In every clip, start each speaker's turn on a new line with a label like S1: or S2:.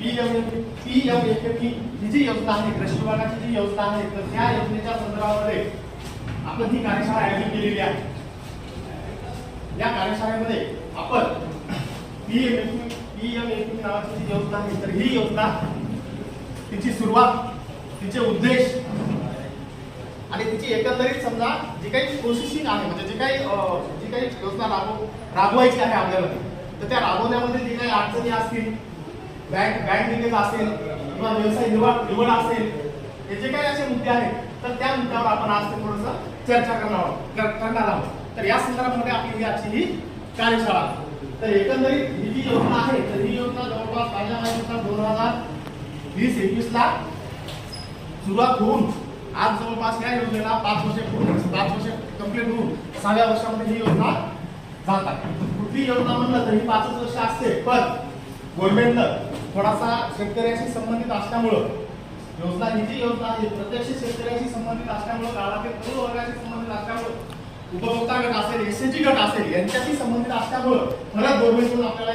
S1: PMFFE ही जी योजना आहे, कृषी विभागाची जी योजना आहे, तर त्या योजनेच्या संदर्भामध्ये आपण ही कार्यशाळा आयोजित केलेली आहे. या कार्यशाळेमध्ये आपण PMFFE नावाची जी योजना आहे, तर ही योजना, तिची सुरुवात, तिचे उद्देश आणि तिची एकंदरीत समजा जी काही प्रोसेसिंग आहे, म्हणजे जी काही योजना राबवायची आहे आपल्याला, तर त्या राबवण्यामध्ये जी काही अडचणी असतील, बँक लिंकेज असेल किंवा व्यवसाय निवड असेल, हे जे काही असे मुद्दे आहेत, तर त्या मुद्द्यावर आपण आज थोडंसं चर्चा करणार आहोत. तर या संदर्भामध्ये आपली ही आजची ही कार्यशाळा. तर एकंदरीत ही जी योजना आहे, तर ही योजना जवळपास माझ्या माहितीनुसार 2020-21 ला सुरुवात होऊन आज जवळपास या योजनेला 5 वर्ष कंप्लीट होऊन 6व्या वर्षामध्ये ही योजना जातात. कुठली योजना म्हणलं तर ही 5 वर्ष असते, पण गव्हर्नमेंटनं थोडासा शेतकऱ्याशी संबंधित असल्यामुळं, योजना ही जी योजना आहे प्रत्यक्ष शेतकऱ्याशी संबंधित असल्यामुळं, गावातील तरुण वर्गाशी संबंधित असल्यामुळं, उपभोक्ता गट असेल, एसएचजी गट असेल, यांच्याशी संबंधित असल्यामुळं परत गव्हर्नमेंटकडून आपल्याला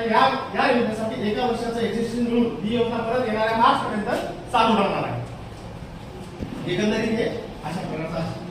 S1: या योजनेसाठी 1 वर्षाचं एक्झिस्टिंग मिळून ही योजना परत येणाऱ्या मार्च पर्यंत चालू राहणार आहे. एकंदरीत हे अशा प्रकारचं